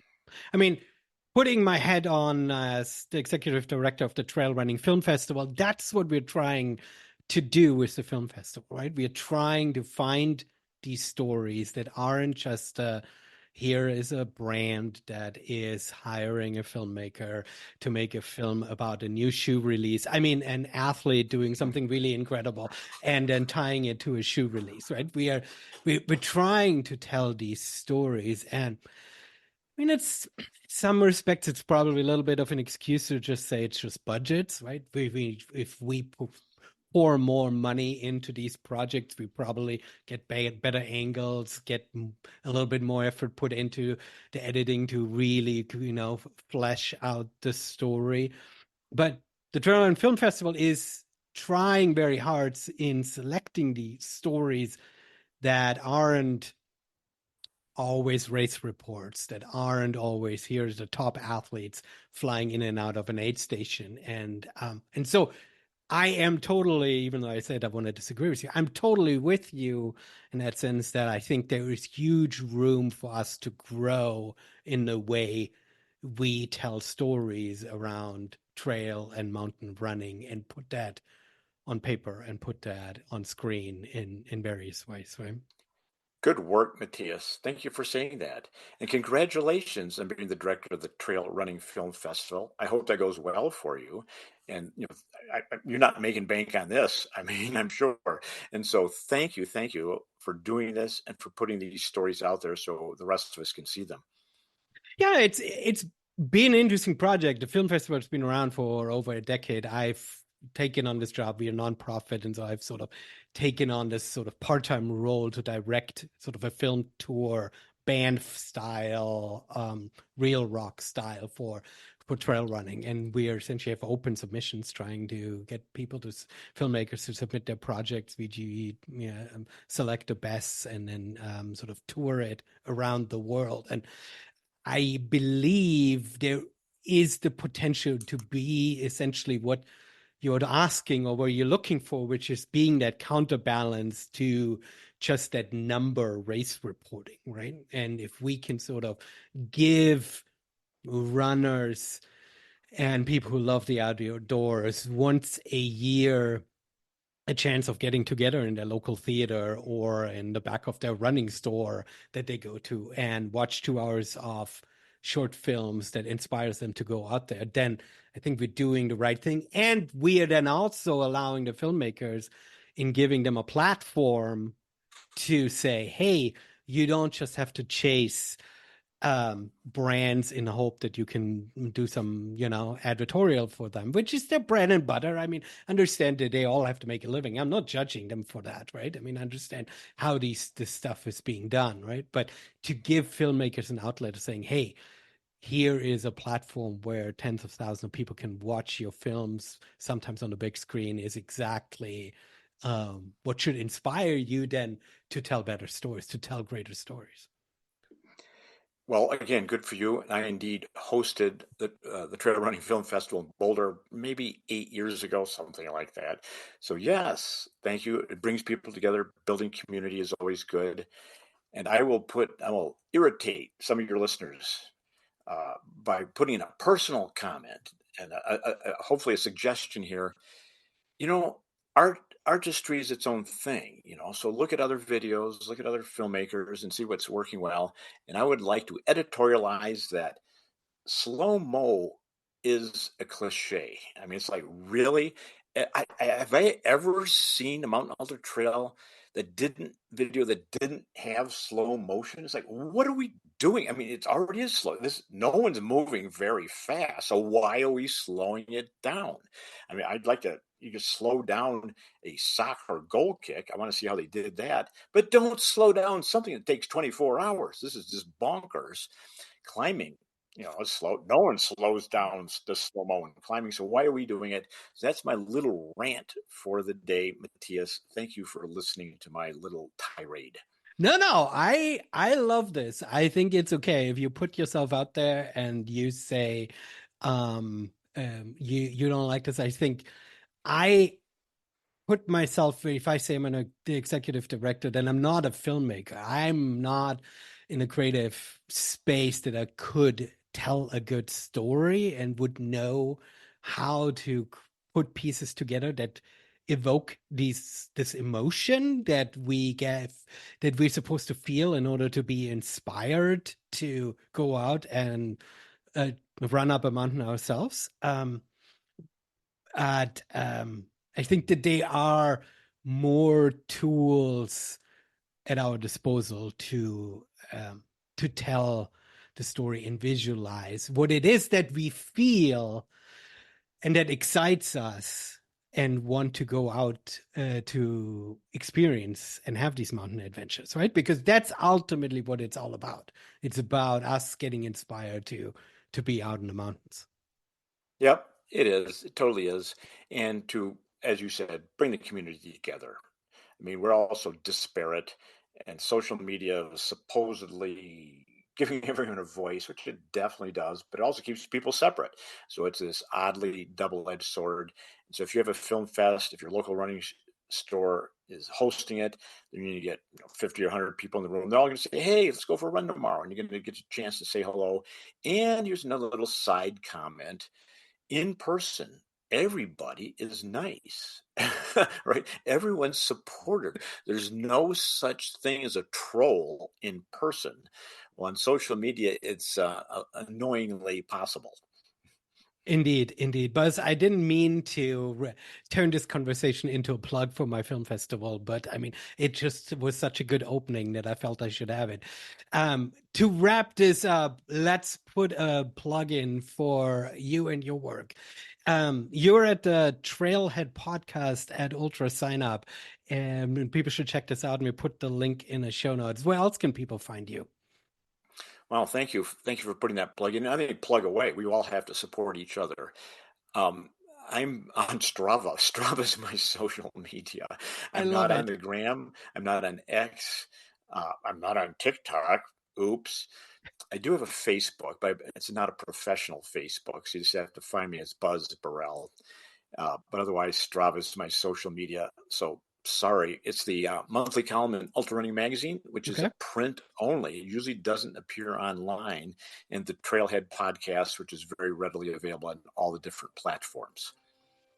I mean, putting my head on as the executive director of the Trail Running Film Festival, that's what we're trying to do with the film festival, right? We're trying to find these stories that aren't just here is a brand that is hiring a filmmaker to make a film about a new shoe release. I mean, an athlete doing something really incredible and then tying it to a shoe release, right? We're trying to tell these stories. And I mean, it's in some respects, it's probably a little bit of an excuse to just say it's just budgets, right? If we pour more money into these projects, we probably get better angles, get a little bit more effort put into the editing to really, flesh out the story. But the Toronto Film Festival is trying very hard in selecting the stories that aren't always race reports, that aren't always here's the top athletes flying in and out of an aid station. And so I am totally, even though I said I want to disagree with you, I'm totally with you in that sense that I think there is huge room for us to grow in the way we tell stories around trail and mountain running and put that on paper and put that on screen in various ways, right? Good work, Matthias. Thank you for saying that. And congratulations on being the director of the Trail Running Film Festival. I hope that goes well for you. And you're not making bank on this. I mean, I'm sure. And so thank you for doing this and for putting these stories out there so the rest of us can see them. Yeah, it's been an interesting project. The film festival's been around for over a decade. I've taken on this job. We're a nonprofit, and so I've sort of taken on this sort of part-time role to direct sort of a film tour, band style, real rock style for trail running. And we are essentially have open submissions trying to get people to filmmakers to submit their projects. We select the best and then sort of tour it around the world. And I believe there is the potential to be essentially what you're asking or what you're looking for, which is being that counterbalance to just that number race reporting, right? And if we can sort of give runners and people who love the outdoors once a year a chance of getting together in their local theater or in the back of their running store that they go to and watch 2 hours of short films that inspires them to go out there, then I think we're doing the right thing. And we are then also allowing the filmmakers in giving them a platform to say, hey, you don't just have to chase brands in the hope that you can do some, advertorial for them, which is their bread and butter. I mean, understand that they all have to make a living. I'm not judging them for that, right? I mean, understand how this stuff is being done, right? But to give filmmakers an outlet of saying, hey, here is a platform where tens of thousands of people can watch your films, sometimes on the big screen, is exactly what should inspire you then to tell better stories, to tell greater stories. Well, again, good for you. And I indeed hosted the Trail Running Film Festival in Boulder maybe 8 years ago, something like that. So yes, thank you. It brings people together. Building community is always good. And I will irritate some of your listeners by putting a personal comment and hopefully a suggestion here. You know, art artistry is its own thing, so look at other videos, look at other filmmakers and see what's working well. And I would like to editorialize that slow mo is a cliche. I mean, it's like, really? Have I ever seen a mountain ultra trail video that didn't have slow motion. It's like, what are we doing? I mean, it already is slow. No one's moving very fast, so why are we slowing it down? I mean, you could slow down a soccer goal kick. I want to see how they did that, but don't slow down something that takes 24 hours. This is just bonkers. Climbing, it's slow. No one slows down the slow-mo and climbing. So why are we doing it? So that's my little rant for the day, Matthias. Thank you for listening to my little tirade. No, I love this. I think it's okay if you put yourself out there and you say you don't like this. I think I put myself, if I say I'm the executive director, then I'm not a filmmaker. I'm not in a creative space that I could tell a good story and would know how to put pieces together that evoke this emotion that we're supposed to feel in order to be inspired to go out and run up a mountain ourselves. I think that there are more tools at our disposal to tell the story and visualize what it is that we feel and that excites us and want to go out to experience and have these mountain adventures, right? Because that's ultimately what it's all about. It's about us getting inspired to be out in the mountains. Yep, it is. It totally is. And to, as you said, bring the community together. I mean, we're all so disparate, and social media is supposedly giving everyone a voice, which it definitely does, but it also keeps people separate. So it's this oddly double-edged sword. And so if you have a film fest, if your local running store is hosting it, then you get 50 or 100 people in the room. They're all going to say, hey, let's go for a run tomorrow. And you're going to get a chance to say hello. And here's another little side comment. In person, everybody is nice, right? Everyone's supportive. There's no such thing as a troll in person. Well, on social media, it's annoyingly possible. Indeed. Buzz, I didn't mean to turn this conversation into a plug for my film festival, but I mean, it just was such a good opening that I felt I should have it. To wrap this up, let's put a plug in for you and your work. You're at the Trailhead podcast at Ultra Sign Up, and people should check this out, and we put the link in the show notes. Where else can people find you? Well, thank you. Thank you for putting that plug in. I think plug away. We all have to support each other. I'm on Strava. Strava is my social media. I I'm love not on it. the gram. I'm not on X. I'm not on TikTok. Oops. I do have a Facebook, but it's not a professional Facebook. So you just have to find me as Buzz Burrell. But otherwise, Strava is my social media. So sorry, it's the monthly column in Ultra Running Magazine, which is Okay. a print only. It usually doesn't appear online, and the Trailhead podcast, which is very readily available on all the different platforms.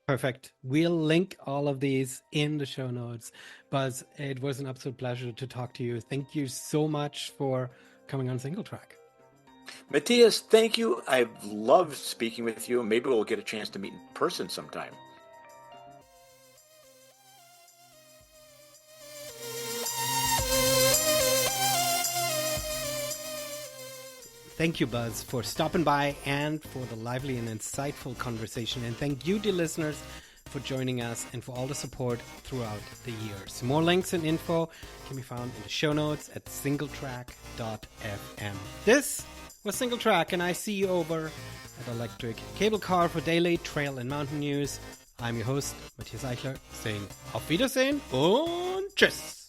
Perfect. We'll link all of these in the show notes. Buzz, it was an absolute pleasure to talk to you. Thank you so much for coming on Singletrack. Matthias, thank you. I've loved speaking with you. Maybe we'll get a chance to meet in person sometime. Thank you, Buzz, for stopping by and for the lively and insightful conversation. And thank you, dear listeners, for joining us and for all the support throughout the years. More links and info can be found in the show notes at singletrack.fm. This was Singletrack, and I see you over at Electric Cable Car for daily trail and mountain news. I'm your host, Matthias Eichler, saying Auf Wiedersehen und Tschüss.